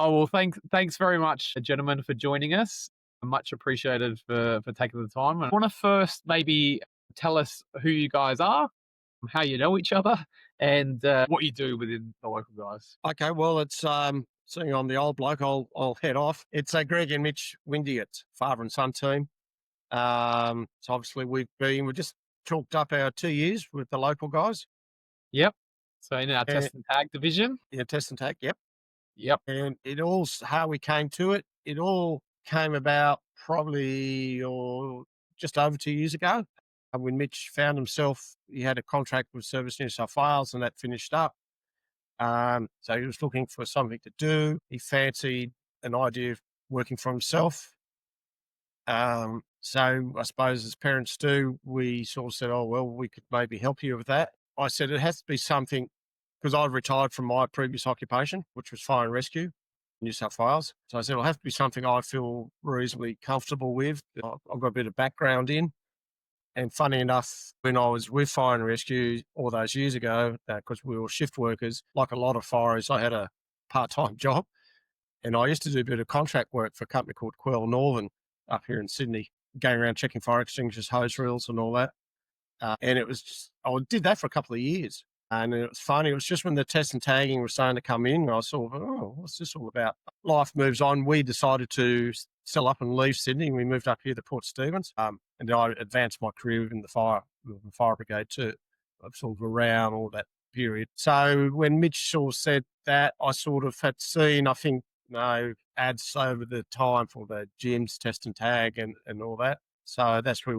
Oh, well, thanks very much, gentlemen, for joining us. Much appreciated for taking the time. I want to first maybe tell us who you guys are, how you know each other, and what you do within the local guys. Okay, well, it's seeing I'm the old bloke. I'll head off. It's Greg and Mitch Windeatt, father and son team. So obviously we just chalked up our 2 years with the local guys. Yep. So in our And test and tag division. yeah, test and tack. Yep. Yep. And how we came to it. It all came about probably or just over 2 years ago. When Mitch found himself, he had a contract with Service New South Wales, and that finished up. So he was looking for something to do. He fancied an idea of working for himself. So I suppose as parents do, we sort of said, oh, well, we could maybe help you with that. I said it has to be something because I'd retired from my previous occupation, which was fire and rescue, New South Wales. So I said it'll have to be something I feel reasonably comfortable with. I've got a bit of background in. And funny enough, when I was with Fire and Rescue all those years ago, because we were shift workers, like a lot of firers, I had a part-time job. And I used to do a bit of contract work for a company called Quell Northern up here in Sydney, going around checking fire extinguishers, hose reels and all that. And it was I did that for a couple of years. And it was funny. It was just when the test and tagging was starting to come in, I sort of, oh, what's this all about? Life moves on. We decided to sell up and leave Sydney. We moved up here to Port Stephens. And I advanced my career in the fire brigade too. I'm sort of around all that period. So when Mitch sort of said that, I sort of had seen, I think, ads over the time for the gyms, test and tag and all that. So that's where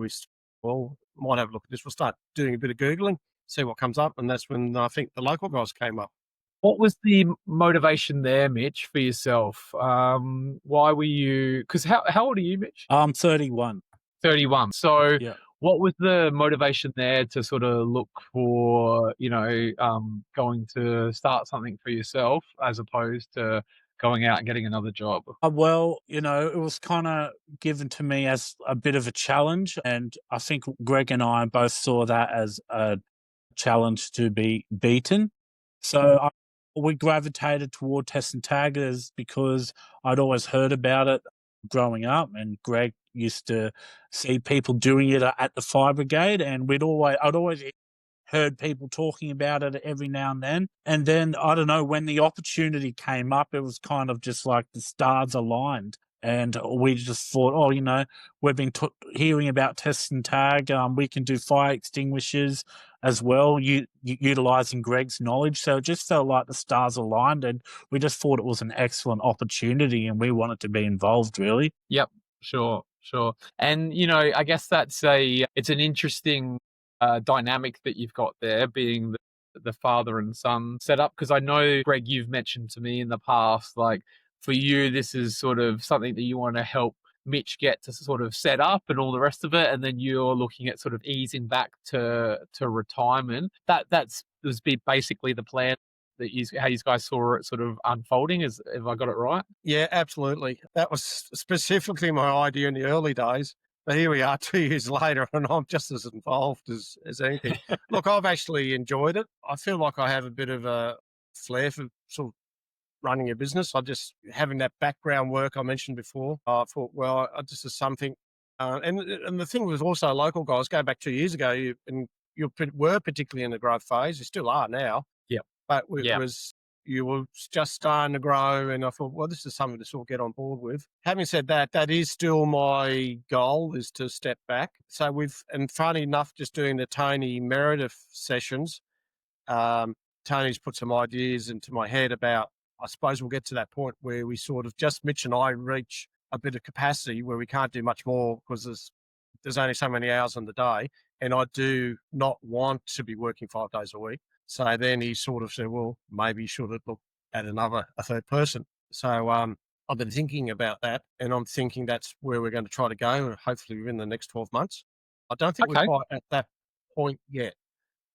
well, might have a look at this. We'll start doing a bit of Googling, see what comes up. And that's when I think the local guys came up. What was the motivation there, Mitch, for yourself? Why were you? Because how old are you, Mitch? I'm 31. 31. So Yeah. what was the motivation there to sort of look for, going to start something for yourself as opposed to going out and getting another job? Well, it was kind of given to me as a bit of a challenge. And I think Greg and I both saw that as a challenge to be beaten. So we gravitated toward test and taggers because I'd always heard about it growing up, and Greg used to see people doing it at the fire brigade, and I'd always heard people talking about it every now and then. And then, I don't know, when the opportunity came up, it was kind of just like the stars aligned. And we just thought, oh, we've been hearing about test and tag. We can do fire extinguishers as well, utilizing Greg's knowledge. So it just felt like the stars aligned, and we just thought it was an excellent opportunity, and we wanted to be involved, really. Yep, sure, sure. And, I guess it's an interesting dynamic that you've got there, being the father and son setup. Because I know, Greg, you've mentioned to me in the past, like, for you, this is sort of something that you want to help Mitch get to sort of set up and all the rest of it, and then you're looking at sort of easing back to retirement. Was basically the plan how you guys saw it sort of unfolding. Have I got it right? Yeah, absolutely. That was specifically my idea in the early days. But here we are 2 years later, and I'm just as involved as anything. Look, I've actually enjoyed it. I feel like I have a bit of a flair for sort of running a business. I just having that background work I mentioned before. I thought, well, this is something. And the thing was also local guys. Going back 2 years ago, you were particularly in the growth phase. You still are now, Yep. but it Yeah. was you were just starting to grow, and I thought, well, this is something to sort of get on board with. Having said that, that is still my goal, is to step back. So and funny enough, just doing the Tony Meredith sessions, Tony's put some ideas into my head about, I suppose we'll get to that point where we sort of just, Mitch and I, reach a bit of capacity where we can't do much more because there's only so many hours in the day. And I do not want to be working 5 days a week. So then he sort of said, well, maybe you should look at a third person. So I've been thinking about that, and I'm thinking that's where we're going to try to go, hopefully within the next 12 months. I don't think we're Okay. quite at that point yet.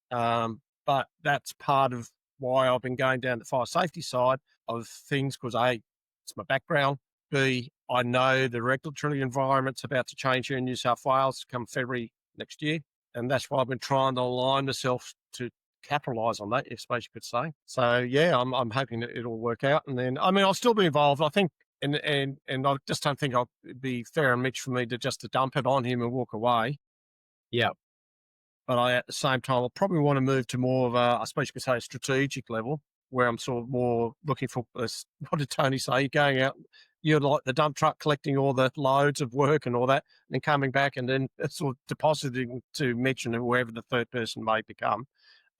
But that's part of why I've been going down the fire safety side of things, because A, it's my background. B, I know the regulatory environment's about to change here in New South Wales come February next year. And that's why I've been trying to align myself to capitalise on that, I suppose you could say. So yeah, I'm hoping that it'll work out. And then, I mean, I'll still be involved. I think, and I just don't think it'd be fair and Mitch for me to dump it on him and walk away. Yeah. But at the same time, I'll probably want to move to more of a, I suppose you could say, a strategic level where I'm sort of more looking for, what did Tony say? You're going out, you're like the dump truck collecting all the loads of work and all that, and coming back and then sort of depositing to Mitch and whoever the third person may become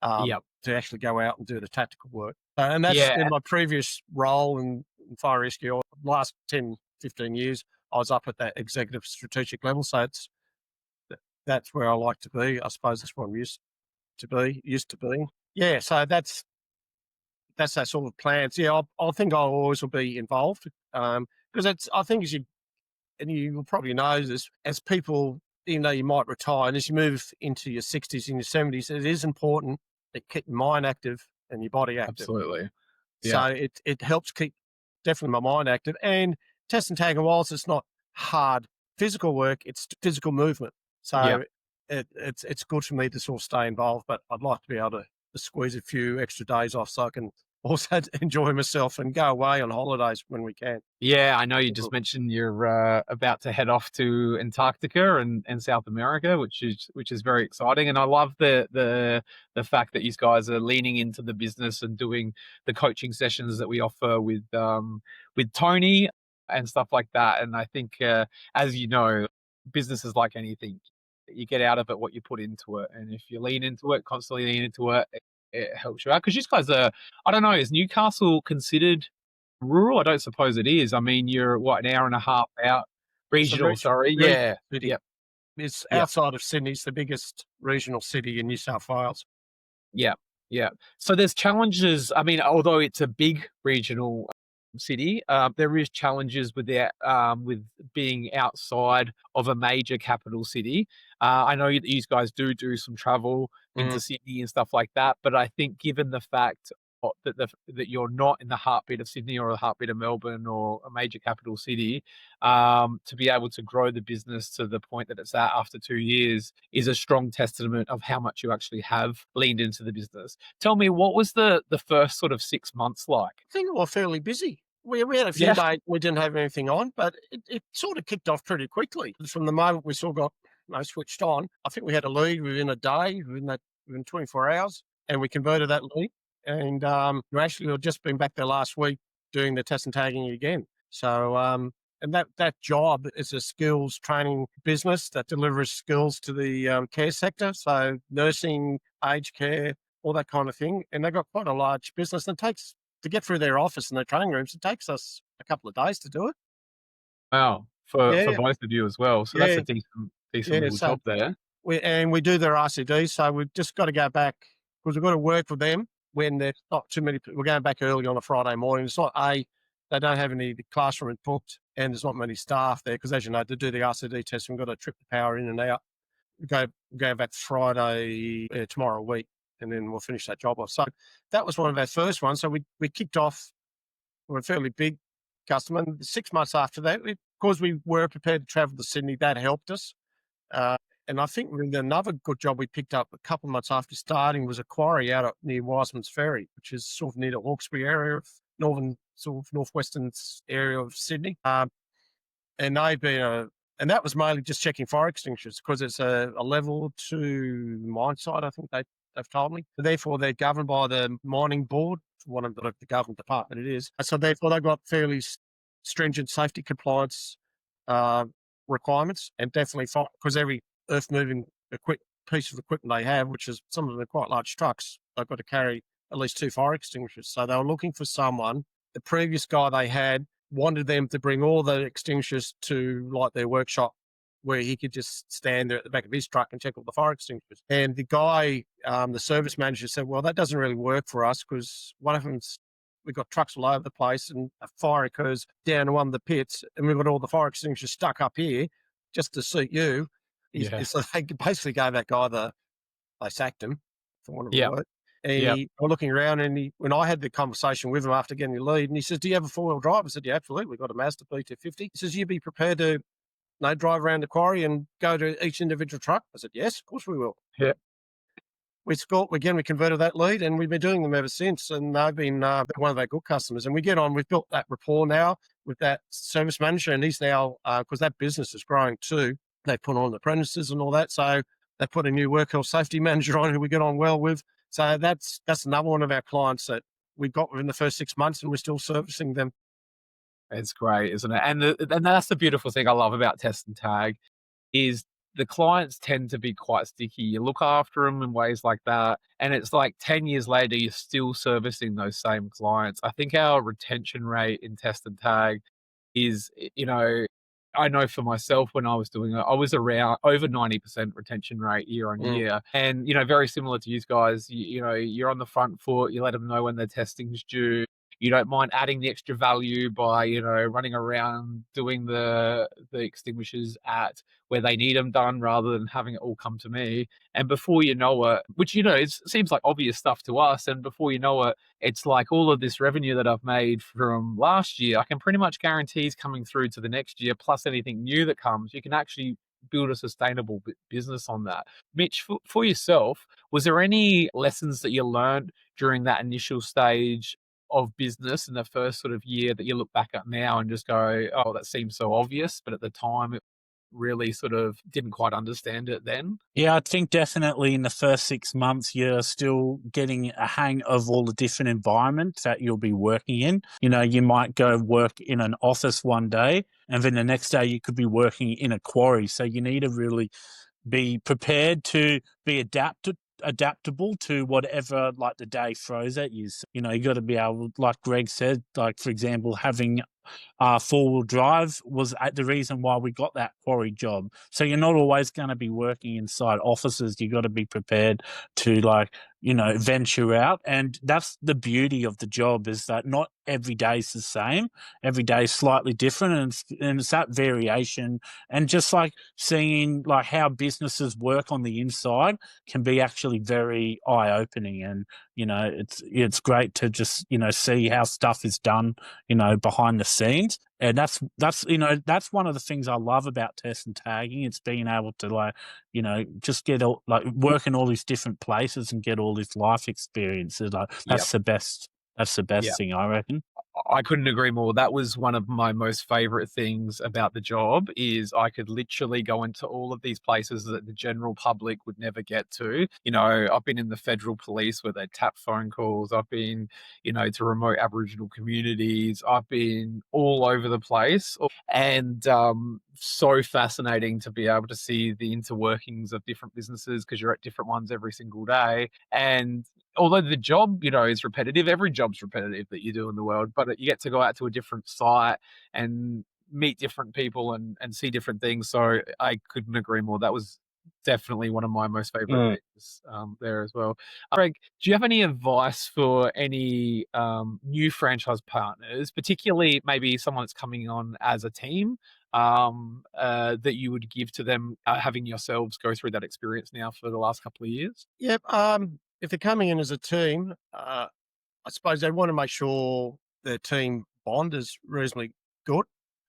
Yeah. to actually go out and do the tactical work. And that's Yeah. in my previous role in fire rescue. Last 10, 15 years, I was up at that executive strategic level. So that's where I like to be. I suppose that's what I'm used to be. Yeah, so that's that sort of plans. Yeah, I think I always will be involved because I think and you will probably know this, as people, even though you might retire, and as you move into your 60s and your 70s, it is important to keep your mind active and your body active. Absolutely. So Yeah. it helps keep definitely my mind active. And test and tagging, whilst it's not hard physical work, it's physical movement. So it's good for me to sort of stay involved, but I'd like to be able to squeeze a few extra days off so I can also enjoy myself and go away on holidays when we can. Yeah, I know you just mentioned you're about to head off to Antarctica and South America, which is very exciting. And I love the fact that you guys are leaning into the business and doing the coaching sessions that we offer with Tony and stuff like that. And I think, as you know, business is like anything. You get out of it what you put into it. And if you lean into it, constantly lean into it, it helps you out. Because you guys are, I don't know, is Newcastle considered rural? I don't suppose it is. I mean, you're what, an hour and a half out. Regional, sorry. Yeah. City. Yep. It's Yep. outside of Sydney. It's the biggest regional city in New South Wales. Yeah. Yeah. So there's challenges. I mean, although it's a big regional city, there is challenges with that, with being outside of a major capital city. I know that you guys do some travel into Sydney and stuff like that, but I think given the fact that you're not in the heartbeat of Sydney or the heartbeat of Melbourne or a major capital city, to be able to grow the business to the point that it's at after 2 years is a strong testament of how much you actually have leaned into the business. Tell me, what was the first sort of 6 months like? I think we were fairly busy. We had a few days we didn't have anything on, but it sort of kicked off pretty quickly. From the moment we sort of got switched on, I think we had a lead within a day, within 24 hours, and we converted that lead. And we've just been back there last week doing the test and tagging again. So, and that job is a skills training business that delivers skills to the care sector. So nursing, aged care, all that kind of thing. And they've got quite a large business, and it takes, to get through their office and their training rooms, it takes us a couple of days to do it. Wow. For both of you as well. So that's a decent little job there. We do their RCD, so we've just got to go back because we've got to work with them when there's not too many people. We're going back early on a Friday morning. It's not they don't have any classroom booked, and there's not many staff there because, as you know, to do the RCD test, we've got to trip the power in and out. We go back Friday tomorrow week, and then we'll finish that job off. So that was one of our first ones. So we kicked off. We're a fairly big customer. And 6 months after that, because we were prepared to travel to Sydney, that helped us. And I think another good job we picked up a couple of months after starting was a quarry out near Wiseman's Ferry, which is sort of near the Hawkesbury area of northwestern area of Sydney. And they've been and that was mainly just checking fire extinguishers because it's a level 2 mine site, I think they've told me. Therefore, they're governed by the mining board, one of the government department it is. So therefore, they've got fairly stringent safety compliance requirements, and definitely because every earth moving piece of equipment they have, which is some of them are quite large trucks, they've got to carry at least 2 fire extinguishers. So they were looking for someone. The previous guy they had wanted them to bring all the extinguishers to like their workshop where he could just stand there at the back of his truck and check all the fire extinguishers. And the guy, the service manager said, well, that doesn't really work for us because what happens, we've got trucks all over the place and a fire occurs down in one of the pits and we've got all the fire extinguishers stuck up here just to suit you. So they basically gave that guy they sacked him, for want of a word. And we're looking around, and when I had the conversation with him after getting the lead, and he says, do you have a 4-wheel drive? I said, yeah, absolutely. We've got a Mazda B250. He says, you be prepared to drive around the quarry and go to each individual truck? I said, yes, of course we will. Yeah. we converted that lead, and we've been doing them ever since. And they've been one of our good customers. And we've built that rapport now with that service manager, and he's now, because that business is growing too, they put on apprentices and all that. So they put a new work health safety manager on who we get on well with. So that's another one of our clients that we got within the first 6 months, and we're still servicing them. It's great, isn't it? And that's the beautiful thing I love about Test and Tag is the clients tend to be quite sticky. You look after them in ways like that, and it's like 10 years later, you're still servicing those same clients. I think our retention rate in Test and Tag is, I know for myself when I was doing it, I was around over 90% retention rate year on year. And, very similar to you guys, you're on the front foot, you let them know when their testing's due. You don't mind adding the extra value by, running around doing the extinguishers at where they need them done rather than having it all come to me. And before you know it, which, it seems like obvious stuff to us. And before you know it, it's like all of this revenue that I've made from last year, I can pretty much guarantee is coming through to the next year, plus anything new that comes. You can actually build a sustainable business on that. Mitch, for yourself, was there any lessons that you learned during that initial stage of business in the first sort of year that you look back at now and just go, oh, that seems so obvious, but at the time it really sort of didn't quite understand it then? Yeah, I think definitely in the first 6 months, you're still getting a hang of all the different environments that you'll be working in. You might go work in an office one day, and then the next day you could be working in a quarry. So you need to really be prepared to be adaptable to whatever like the day throws at you. So, you got to be able, like Greg said, like for example, having four-wheel drive was the reason why we got that quarry job. So you're not always going to be working inside offices. You got to be prepared to venture out. And that's the beauty of the job, is that not every day is the same. Every day is slightly different, and it's that variation. And just like seeing like how businesses work on the inside can be actually very eye-opening. And it's great to just see how stuff is done behind the scenes. And that's one of the things I love about Test and Tagging. It's being able to just get work in all these different places and get all these life experiences. That's the best. That's the best thing, I reckon. I couldn't agree more. That was one of my most favorite things about the job, is I could literally go into all of these places that the general public would never get to. I've been in the federal police where they tap phone calls. I've been, to remote Aboriginal communities. I've been all over the place, and so fascinating to be able to see the interworkings of different businesses, because you're at different ones every single day. And although the job, is repetitive, every job's repetitive that you do in the world, but you get to go out to a different site and meet different people and see different things. So I couldn't agree more. That was definitely one of my most favorite things there as well. Greg, do you have any advice for any new franchise partners, particularly maybe someone that's coming on as a team, that you would give to them, having yourselves go through that experience now for the last couple of years? Yep. If they're coming in as a team, I suppose they want to make sure their team bond is reasonably good.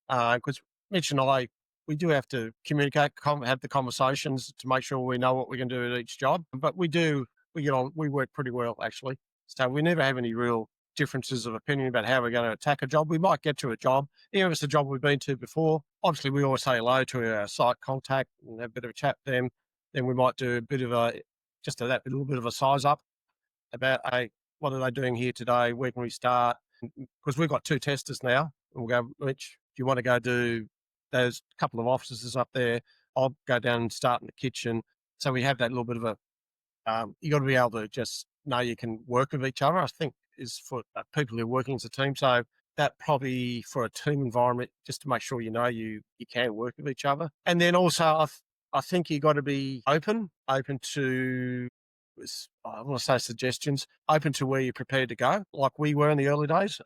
Because Mitch and I, we do have to communicate, have the conversations to make sure we know what we're going to do at each job. But we work pretty well, actually. So we never have any real differences of opinion about how we're going to attack a job. We might get to a job, even if it's a job we've been to before. Obviously, we always say hello to our site contact and have a bit of a chat with them. Then we might do a little bit of a size up about, hey, what are they doing here today? Where can we start? Because we've got 2 testers now. And we'll go, Mitch, do you want to go do those couple of offices up there? I'll go down and start in the kitchen. So we have that little bit of you got to be able to just know you can work with each other, I think, is for people who are working as a team. So that probably for a team environment, just to make sure you can work with each other. And then also, I think you got to be open to, I want to say suggestions, open to where you're prepared to go. Like we were in the early days,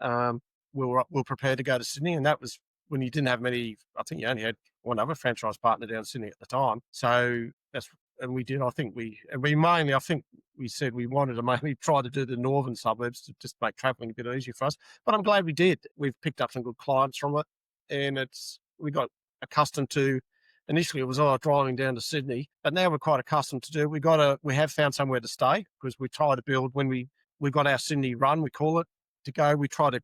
we were prepared to go to Sydney, and that was when you didn't have many. I think you only had one other franchise partner down in Sydney at the time. So we did. I think we said we wanted to maybe try to do the northern suburbs to just make travelling a bit easier for us. But I'm glad we did. We've picked up some good clients from it, and we got accustomed to initially it was driving down to Sydney, but now we're quite accustomed to do. We have found somewhere to stay because we try to build when we got our Sydney run, we call it, to go. We try to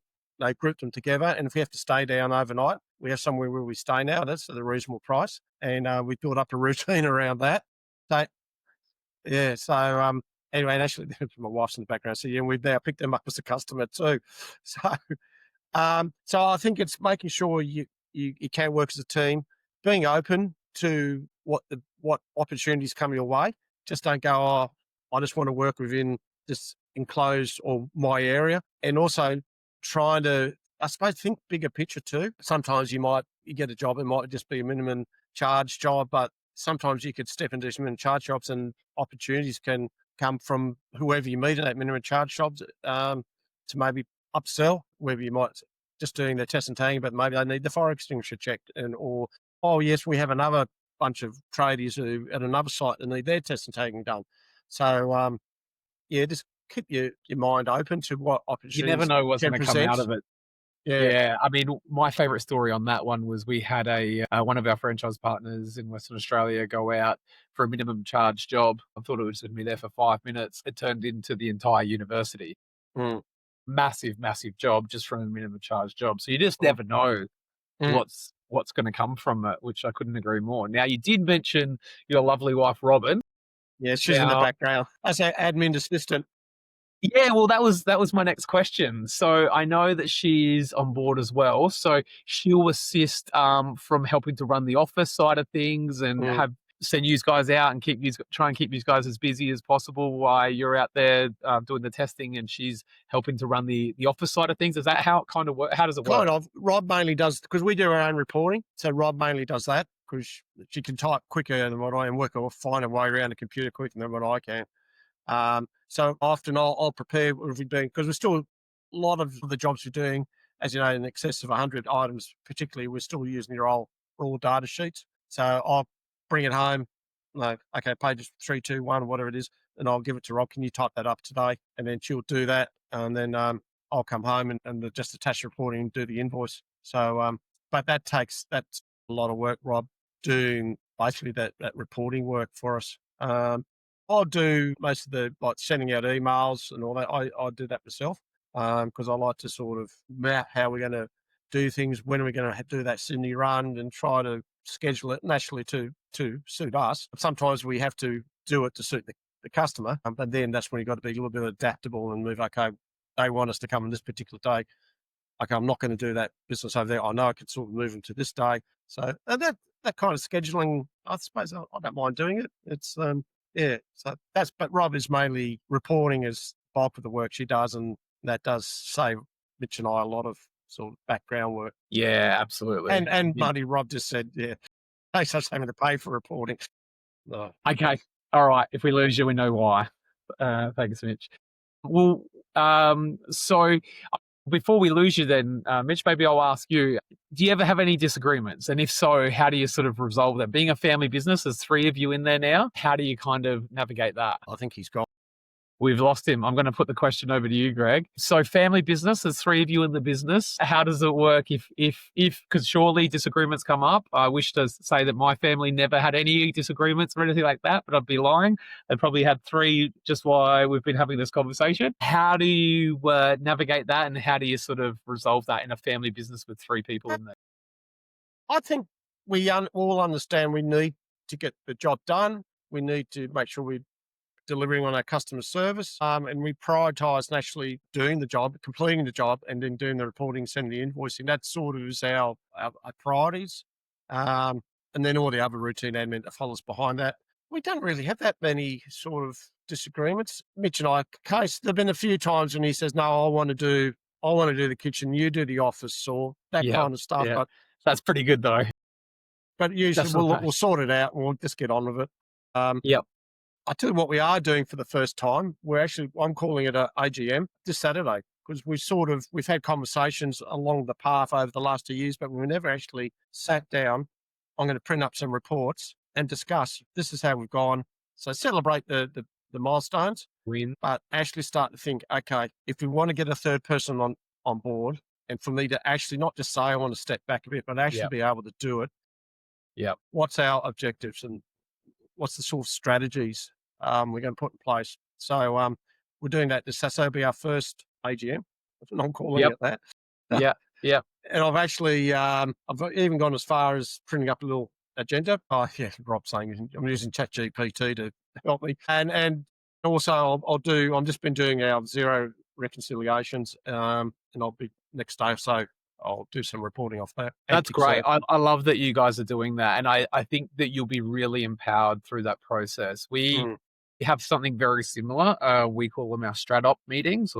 group them together, and if we have to stay down overnight, we have somewhere where we stay now. That's at a reasonable price, and we build up a routine around that. So yeah, so anyway, and actually my wife's in the background, so yeah, we've now picked them up as a customer too. So I think it's making sure you can work as a team, being open to what opportunities come your way. Just don't go, oh, I just want to work within this enclosed or my area, and also trying to, I suppose, think bigger picture too. Sometimes you get a job, it might just be a minimum charge job, but sometimes you could step into some minimum charge jobs and opportunities can come from whoever you meet at that minimum charge jobs to maybe upsell, whether you might just doing their test and tagging, but maybe they need the fire extinguisher checked, or oh yes, we have another bunch of tradies who at another site that need their test and tagging done. So yeah, just keep your mind open to what opportunities You never know what's can going to come out present. of it. Yeah. Yeah, I mean, my favorite story on that one was we had one of our franchise partners in Western Australia go out for a minimum charge job. I thought it was going to be there for 5 minutes. It turned into the entire university. Mm. Massive job just from a minimum charge job. So you just Mm. never know Mm. what's going to come from it, which I couldn't agree more. Now, you did mention your lovely wife, Robin. Yeah, she's in the background. As our admin assistant. Yeah, well, that was my next question. So I know that she's on board as well. So she'll assist from helping to run the office side of things and send you guys out and try and keep you guys as busy as possible while you're out there doing the testing, and she's helping to run the office side of things. Is that how it kind of work? How does it work? Kind of. Rob mainly does, because we do our own reporting. So Rob mainly does that because she can type quicker than what I am, work or find a way around the computer quicker than what I can. So often I'll prepare what we've been, because we're still, a lot of the jobs we're doing, as you know, in excess of 100 items, particularly, we're still using your old raw data sheets. So I'll bring it home, like, okay, pages 3, 2, 1, whatever it is, and I'll give it to Rob. Can you type that up today? And then she'll do that. And then I'll come home and just attach the reporting and do the invoice. So, but that's a lot of work, Rob, doing basically that reporting work for us. I'll do most of the sending out emails and all that. I do that myself because I like to sort of map how we're going to do things, when are we going to do that Sydney run, and try to schedule it naturally to suit us. Sometimes we have to do it to suit the customer, but then that's when you've got to be a little bit adaptable and move. Okay, they want us to come on this particular day. Okay, I'm not going to do that business over there. I know I can sort of move them to this day. So that kind of scheduling, I suppose I don't mind doing it. It's yeah, so but Rob is mainly reporting as bulk of the work she does, and that does save Mitch and I a lot of sort of background work. Yeah, absolutely. And money, Rob just said, yeah, takes us having to pay for reporting. No. Okay, all right. If we lose you, we know why. Thanks, Mitch. Well, so before we lose you then, Mitch, maybe I'll ask you, do you ever have any disagreements? And if so, how do you sort of resolve that? Being a family business, there's 3 of you in there now. How do you kind of navigate that? I think he's gone. We've lost him. I'm going to put the question over to you, Greg. So family business, there's 3 of you in the business. How does it work if, because surely disagreements come up. I wish to say that my family never had any disagreements or anything like that, but I'd be lying. They probably had 3 just while we've been having this conversation. How do you navigate that, and how do you sort of resolve that in a family business with 3 people in there? I think we all understand we need to get the job done. We need to make sure we're delivering on our customer service, and we prioritise naturally doing the job, completing the job, and then doing the reporting, sending the invoicing. That sort of is our priorities, and then all the other routine admin that follows behind that. We don't really have that many sort of disagreements. Mitch and I, case there've been a few times when he says, "No, I want to do the kitchen, you do the office," or that kind of stuff. Yeah. But that's pretty good though. But usually we'll sort it out and we'll just get on with it. Yep. I tell you what we are doing for the first time. I'm calling it a AGM this Saturday, because we've had conversations along the path over the last 2 years, but we never actually sat down. I'm going to print up some reports and discuss, this is how we've gone. So celebrate the milestones, but actually start to think, okay, if we want to get a third person on board, and for me to actually not just say I want to step back a bit, but actually be able to do it, Yep. What's our objectives and what's the sort of strategies we're going to put in place. So we're doing that this Saturday. Will be our first AGM. I'm calling Yep. it that. Yeah. Yeah. And I've actually, I've even gone as far as printing up a little agenda. Oh, yeah, Rob's saying I'm using ChatGPT to help me. And also I'm just been doing our zero reconciliations, and I'll be next day or so, I'll do some reporting off that. That's great. So, I love that you guys are doing that. And I think that you'll be really empowered through that process. We have something very similar. We call them our strat op meetings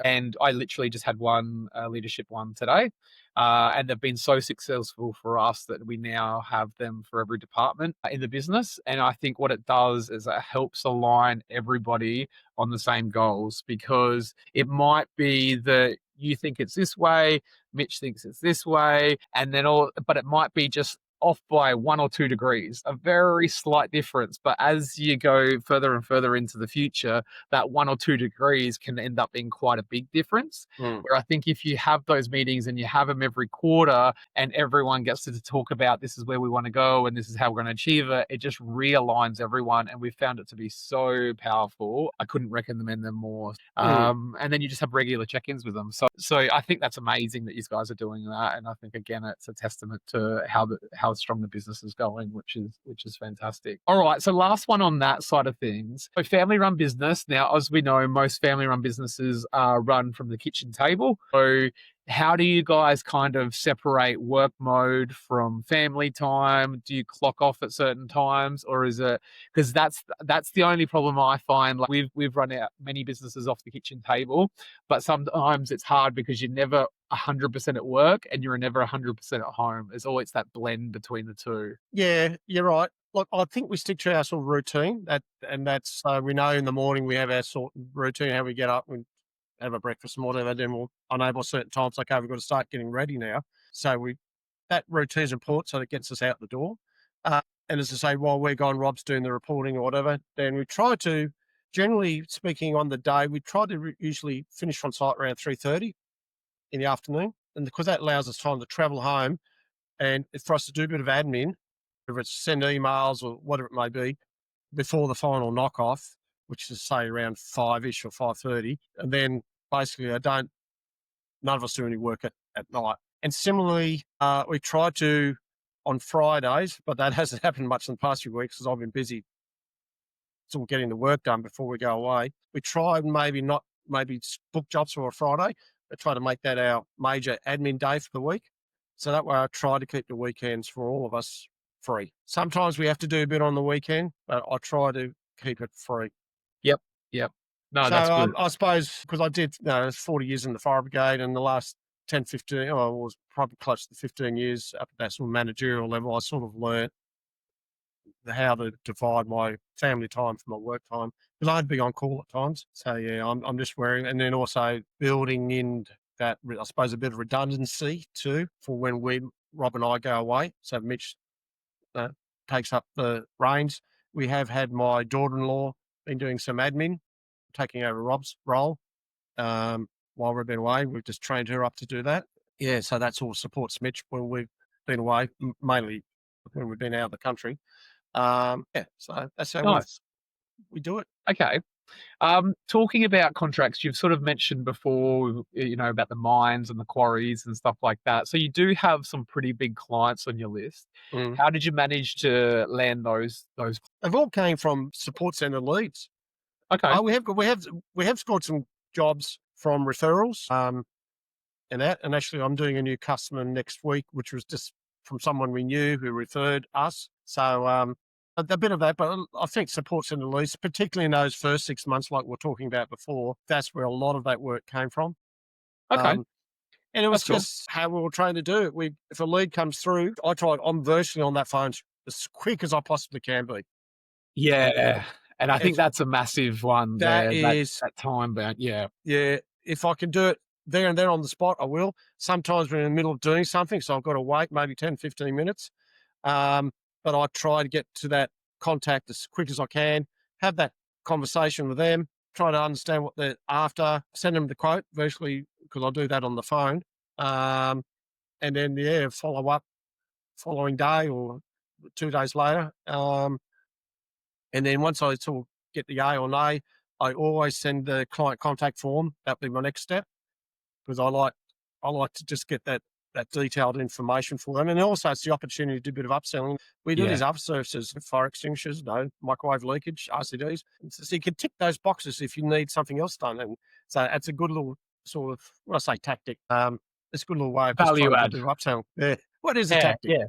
and I literally just had one leadership one today. And they've been so successful for us that we now have them for every department in the business. And I think what it does is it helps align everybody on the same goals, because it might be that you think it's this way, Mitch thinks it's this way, but it might be just off by 1 or 2 degrees, a very slight difference. But as you go further and further into the future, that 1 or 2 degrees can end up being quite a big difference. Where I think if you have those meetings and you have them every quarter and everyone gets to talk about this is where we want to go and this is how we're going to achieve it, it just realigns everyone. And we found it to be so powerful. I couldn't recommend them more. And then you just have regular check-ins with them. So I think that's amazing that you guys are doing that. And I think, again, it's a testament to how strong the business is going, which is fantastic. All right, so last one on that side of things. So family-run business. Now, as we know, most family-run businesses are run from the kitchen table. So how do you guys kind of separate work mode from family time? Do you clock off at certain times, or is it, because that's the only problem I find? Like we've run out many businesses off the kitchen table, but sometimes it's hard because you're never 100% at work and you're never 100% at home. There's always that blend between the two. yeah, you're right. Look, I think we stick to our sort of routine, that's we know in the morning we have our sort of routine, how we get up and have a breakfast and whatever. Then we'll enable certain times, like, okay, we've got to start getting ready now. So that routine is important, so it gets us out the door. And as I say, while we're gone, Rob's doing the reporting or whatever, then we try to, generally speaking, on the day, we try to usually finish on site around 3:30 in the afternoon, and because that allows us time to travel home and for us to do a bit of admin, whether it's send emails or whatever it may be, before the final knock-off, which is, say, around 5-ish or 5:30. And then basically none of us do any work at night. And similarly, we try to, on Fridays, but that hasn't happened much in the past few weeks because I've been busy sort of getting the work done before we go away. We try and maybe book jobs for a Friday, but try to make that our major admin day for the week. So that way I try to keep the weekends for all of us free. Sometimes we have to do a bit on the weekend, but I try to keep it free. Yep. No, So that's good. I suppose because I did 40 years in the fire brigade, and the last 10, 15, I was probably close to 15 years up at that sort of managerial level, I sort of learnt how to divide my family time from my work time, because I'd be on call at times. So yeah, I'm just wearing, and then also building in that, I suppose, a bit of redundancy too for when Rob and I go away. So Mitch takes up the reins. We have had my daughter-in-law been doing some admin, taking over Rob's role while we've been away. We've just trained her up to do that. Yeah, so that sort of supports Mitch when we've been away, mainly when we've been out of the country. Yeah, so that's how Nice. we do it. Okay. Talking about contracts, you've sort of mentioned before, about the mines and the quarries and stuff like that. So you do have some pretty big clients on your list. How did you manage to land those? They've all came from support centre leads. Okay. We have scored some jobs from referrals. And actually, I'm doing a new customer next week, which was just from someone we knew who referred us. So a bit of that, but I think support centre leads, particularly in those first 6 months, like we were talking about before, that's where a lot of that work came from. Okay. And it was That's cool. just how we were trained to do it. If a lead comes through, I'm virtually on that phone as quick as I possibly can be. Yeah. And I think that's a massive one That there. is that time bound. Yeah. Yeah, if I can do it there and then on the spot, I will. Sometimes we're in the middle of doing something, so I've got to wait maybe 10, 15 minutes. But I try to get to that contact as quick as I can, have that conversation with them, try to understand what they're after, send them the quote virtually, because I'll do that on the phone. And then, follow up following day or 2 days later. And then once I sort of get the yay or nay, I always send the client contact form. That'll be my next step, because I like to just get that detailed information for them. And also it's the opportunity to do a bit of upselling. We do these other services, fire extinguishers, microwave leakage, RCDs. So you can tick those boxes if you need something else done. And so it's a good little sort of, when I say tactic, it's a good little way of just Value trying to add. do a bit of upselling. Yeah. What is a Yeah, tactic? yeah.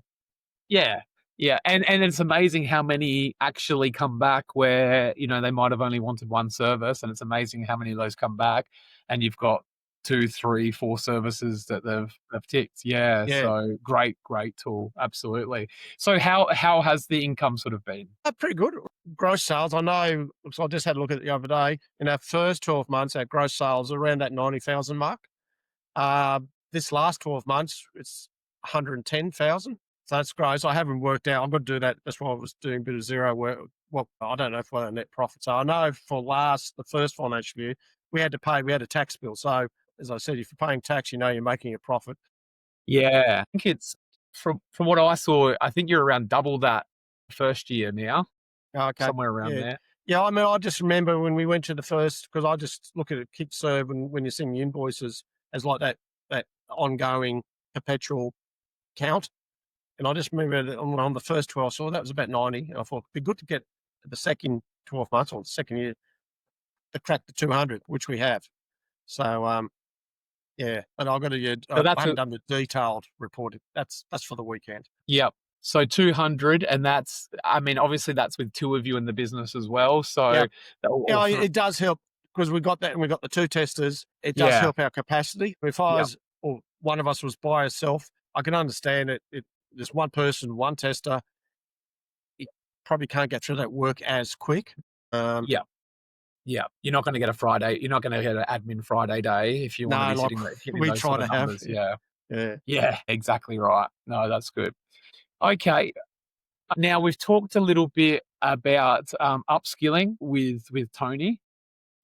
Yeah. Yeah. And it's amazing how many actually come back where, they might have only wanted one service, and it's amazing how many of those come back and you've got 2, 3, 4 services that they've ticked. Yeah. Yeah. So great tool. Absolutely. So how has the income sort of been? Pretty good. Gross sales, I know, so I just had a look at it the other day. In our first 12 months, our gross sales are around that 90,000 mark. This last 12 months, it's 110,000. So that's gross. I haven't worked out. I've got to do that. That's why I was doing a bit of zero work. Well, I don't know what our net profits are. I know for the first financial year, we had a tax bill. So as I said, if you're paying tax, you're making a profit. Yeah. I think it's from what I saw, I think you're around double that first year now, Okay. somewhere around Yeah. there. Yeah, I mean, I just remember when we went to the first, because I just look at it, kick serve, and when you're seeing the invoices as like that ongoing perpetual count. And I just remember that on the first 12 I saw, that was about 90. And I thought it'd be good to get the second 12 months or the second year to crack the 200, which we have. So, yeah, and I've got to, So I haven't done the detailed reporting. That's for the weekend. Yep. So 200, and that's, obviously that's with 2 of you in the business as well. So Yeah. or It does help, because we got that and we got the 2 testers. It does Yeah. help our capacity. If or one of us was by herself, I can understand it. There's one person, one tester. It probably can't get through that work as quick. Yeah. Yeah. You're not going to get a Friday. You're not going to get an admin Friday day if you want to be sitting there hitting we those try sort to of have. numbers. Yeah. Yeah. Yeah, exactly right. No, that's good. Okay. Now we've talked a little bit about upskilling with Tony.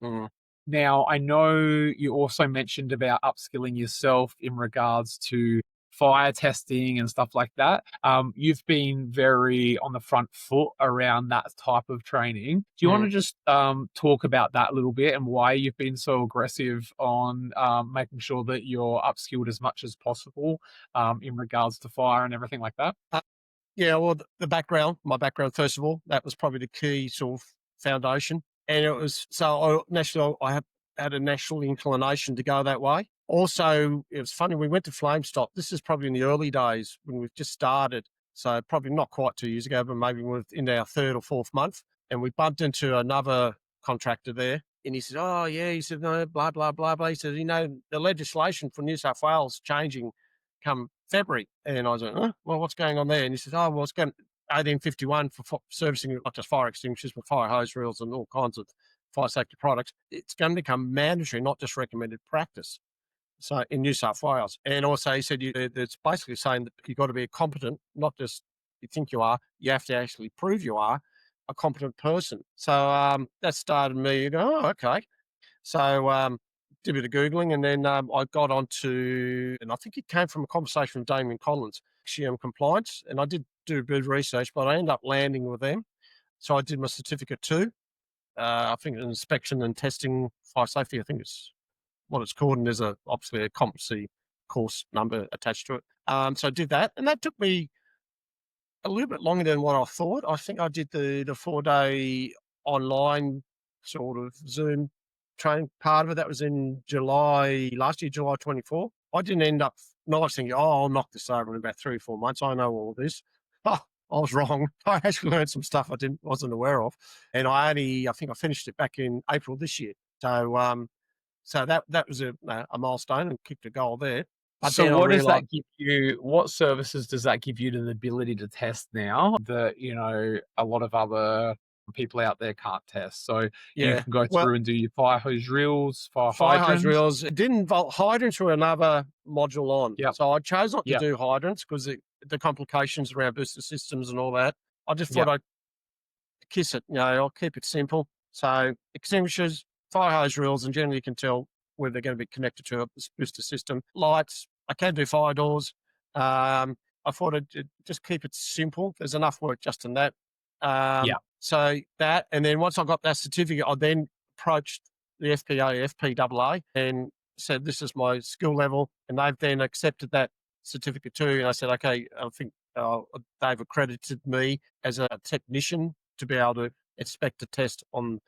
Mm. Now, I know you also mentioned about upskilling yourself in regards to fire testing and stuff like that. You've been very on the front foot around that type of training. Do you want to just talk about that a little bit and why you've been so aggressive on making sure that you're upskilled as much as possible in regards to fire and everything like that? Yeah, well, my background, first of all, that was probably the key sort of foundation. And it was, so I had a natural inclination to go that way. Also, it was funny, we went to Flamestop. This is probably in the early days when we've just started. So probably not quite 2 years ago, but maybe we're in our 3rd or 4th month. And we bumped into another contractor there. And he said, oh, yeah, he said, no, blah, blah, blah, blah. He said, the legislation for New South Wales changing come February. And I was like, well, what's going on there? And he said, oh, well, it's going 1851 for servicing not just fire extinguishers, but fire hose reels and all kinds of fire safety products. It's going to become mandatory, not just recommended practice. So in New South Wales. And also he said, it's basically saying that you've got to be a competent, not just you think you are, you have to actually prove you are a competent person. So that started me, oh, okay. So did a bit of Googling, and then I got onto, and I think it came from a conversation with Damien Collins, XGM Compliance, and I did do a bit of research, but I ended up landing with them. So I did my certificate too. I think inspection and testing fire safety, I think it's what it's called, and there's obviously a competency course number attached to it. So I did that, and that took me a little bit longer than what I thought. I think I did the 4-day online sort of Zoom training part of it. That was in July last year, July 24. I didn't end up thinking, I'll knock this over in about 3 or 4 months. I know all of this. Oh, I was wrong. I actually learned some stuff I wasn't aware of, and I think I finished it back in April this year. So that was a milestone and kicked a goal there. But so what does that give you? What services does that give you to the ability to test now that, a lot of other people out there can't test? So you can go through and do your fire hose reels, fire hydrants. Hose reels. It didn't involve hydrants were another module on. Yep. So I chose not to do hydrants because the complications around booster systems and all that. I just thought I'd kiss it. I'll keep it simple. So extinguishers, fire hose reels, and generally you can tell where they're going to be connected to a booster system. Lights, I can do fire doors. I thought I'd just keep it simple. There's enough work just in that. Yeah. So that, and then once I got that certificate, I then approached the FPA, FPAA, and said, this is my skill level. And they've then accepted that certificate too. And I said, okay, I think they've accredited me as a technician to be able to inspect a test on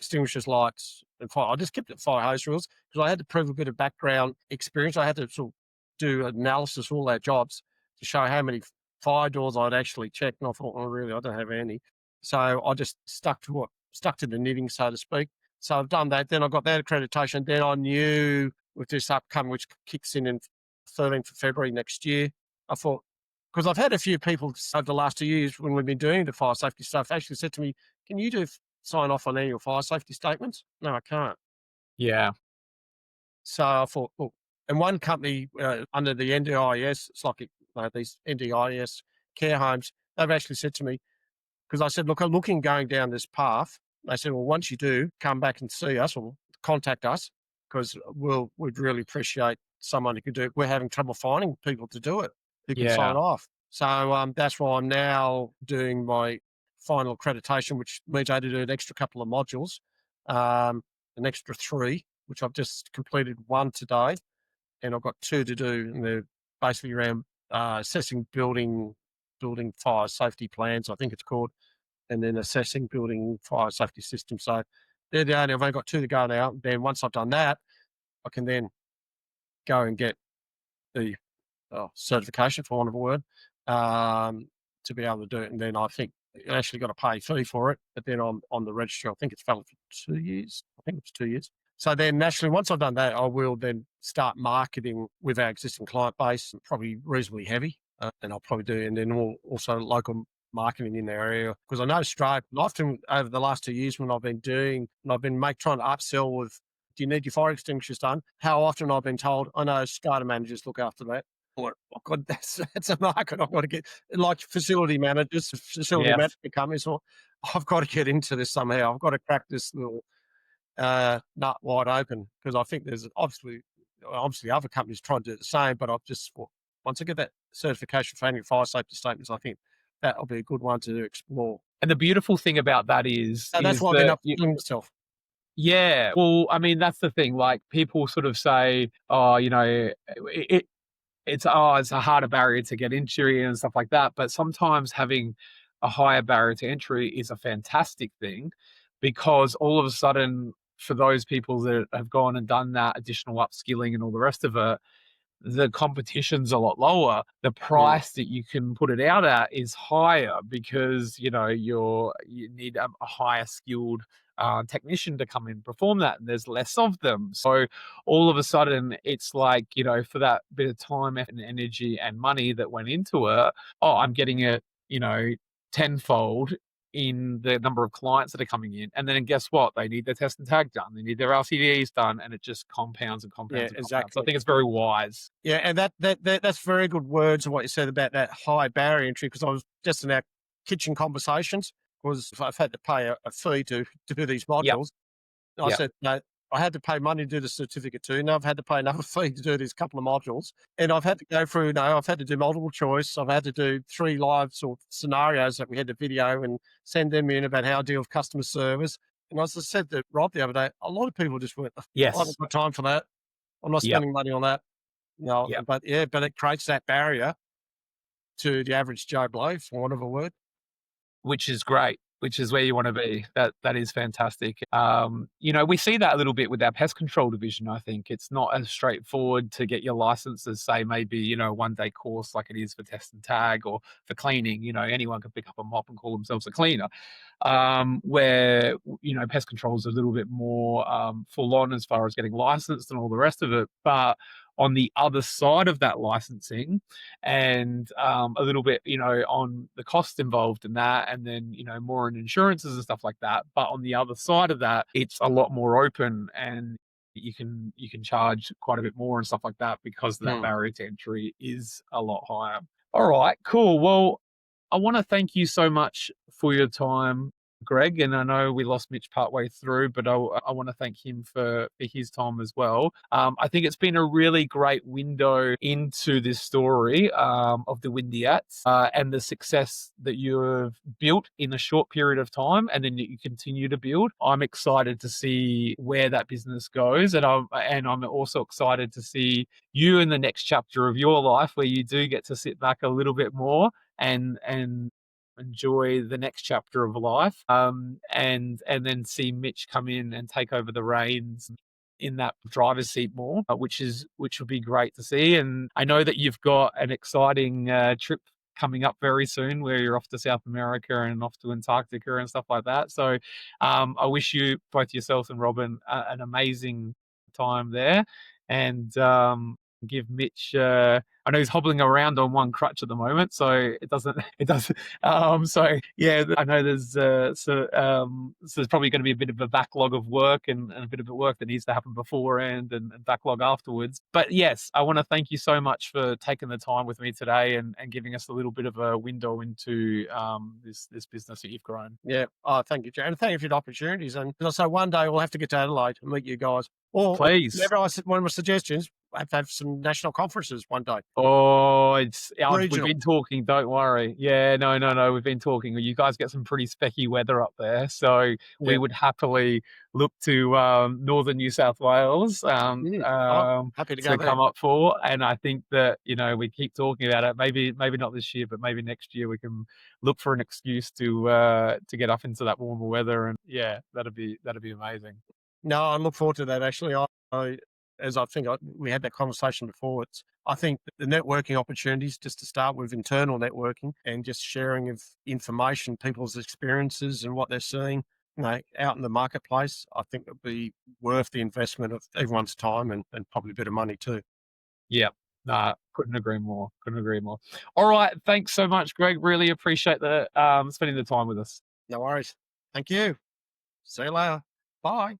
extinguishers, lights, and fire. I just kept it fire hose rules because I had to prove a bit of background experience. I had to sort of do analysis of all our jobs to show how many fire doors I'd actually checked. And I thought, well, really, I don't have any. So I just stuck to the knitting, so to speak. So I've done that. Then I got that accreditation. Then I knew with this upcoming, which kicks in 13th of February next year, I thought, because I've had a few people over the last 2 years when we've been doing the fire safety stuff actually said to me, can you sign off on annual fire safety statements? No, I can't. Yeah. So I thought, well, and one company under the NDIS, it's like these NDIS care homes, they've actually said to me, because I said, look, I'm looking going down this path. They said, well, once you do, come back and see us or contact us because we'd really appreciate someone who could do it. We're having trouble finding people to do it who can sign Yeah. off. So that's why I'm now doing my final accreditation, which means I had to do an extra couple of modules, an extra 3, which I've just completed 1 today, and I've got 2 to do, and they're basically around assessing building fire safety plans, I think it's called, and then assessing building fire safety systems. So they're the only, I've only got 2 to go now. Then once I've done that, I can then go and get the certification, for want of a word, to be able to do it. And then I think you actually got to pay a fee for it, but then I'm on the registry. I think it's valid for 2 years. I think it's 2 years. So then nationally, once I've done that, I will then start marketing with our existing client base, probably reasonably heavy, and I'll probably do, and then also local marketing in their area. Because I know Australia, often over the last 2 years when I've been trying to upsell with, do you need your fire extinguishers done? How often I've been told, I know strata managers look after that. Oh God, that's a market I've got to get, like facility managers, facility Yes. management companies. Or I've got to get into this somehow. I've got to crack this little nut wide open because I think there's obviously other companies trying to do the same. But I've just once I get that certification for annual fire safety statements, I think that'll be a good one to explore. And the beautiful thing about that is And that's why I've been upskilling myself. yeah. Well, I mean, that's the thing. Like people sort of say, oh, it's a harder barrier to get into and stuff like that. But sometimes having a higher barrier to entry is a fantastic thing because all of a sudden, for those people that have gone and done that additional upskilling and all the rest of it, the competition's a lot lower. The price that you can put it out at is higher because you need a higher skilled technician to come in and perform that, and there's less of them. So all of a sudden, it's like for that bit of time, effort, and energy and money that went into it, I'm getting it tenfold in the number of clients that are coming in. And then guess what? They need their test and tag done. They need their LCDs done, and it just compounds and compounds and compounds. Exactly. So I think it's very wise. Yeah, and that's very good words of what you said about that high barrier entry, because I was just in our kitchen conversations, because I've had to pay a fee to do these modules. I said, no, I had to pay money to do the certificate too. Now I've had to pay another fee to do these couple of modules. And I've had to go through, I've had to do multiple choice. I've had to do 3 live sort of scenarios that we had to video and send them in about how I deal with customer service. And as I said to Rob the other day, a lot of people just went, Yes. I haven't got time for that. I'm not spending money on that. But it creates that barrier to the average Joe Blow, for want of a word. Which is great, which is where you want to be. That is fantastic. We see that a little bit with our pest control division. I think it's not as straightforward to get your license as, say, maybe, a 1-day course like it is for test and tag or for cleaning. Anyone can pick up a mop and call themselves a cleaner. Where, pest control is a little bit more full on as far as getting licensed and all the rest of it. But on the other side of that licensing and a little bit, on the cost involved in that, and then, more in insurances and stuff like that. But on the other side of that, it's a lot more open and you can charge quite a bit more and stuff like that because that barrier to entry is a lot higher. All right, cool. Well, I want to thank you so much for your time. Greg, and I know we lost Mitch partway through, but I want to thank him for his time as well. I think it's been a really great window into this story of the Windeatts and the success that you have built in a short period of time, and then you continue to build. I'm excited to see where that business goes, and I'm also excited to see you in the next chapter of your life, where you do get to sit back a little bit more and enjoy the next chapter of life, and then see Mitch come in and take over the reins in that driver's seat more, which would be great to see. And I know that you've got an exciting trip coming up very soon, where you're off to South America and off to Antarctica and stuff like that. So I wish you, both yourself and Robin, an amazing time there, and give Mitch. I know he's hobbling around on one crutch at the moment, so it doesn't. So yeah, I know so there's probably going to be a bit of a backlog of work and a bit of work that needs to happen beforehand and backlog afterwards. But yes, I want to thank you so much for taking the time with me today and giving us a little bit of a window into this business that you've grown. Yeah. Oh, thank you, Jarrad. And thank you for the opportunities. And as I say, one day we'll have to get to Adelaide and meet you guys. Or Please. one of my suggestions, I have to have some national conferences one day. Oh, we've Regional. been talking. Don't worry. Yeah, no. We've been talking. You guys get some pretty specky weather up there, so we Yeah. would happily look to northern New South Wales happy to go there. come up for. And I think that we keep talking about it. Maybe not this year, but maybe next year we can look for an excuse to get up into that warmer weather. And yeah, that'd be amazing. No, I look forward to that. Actually, we had that conversation before. I think the networking opportunities, just to start with internal networking and just sharing of information, people's experiences and what they're seeing, out in the marketplace, I think it'd be worth the investment of everyone's time and probably a bit of money too. Yeah. Couldn't agree more. All right. Thanks so much, Greg. Really appreciate spending the time with us. No worries. Thank you. See you later. Bye.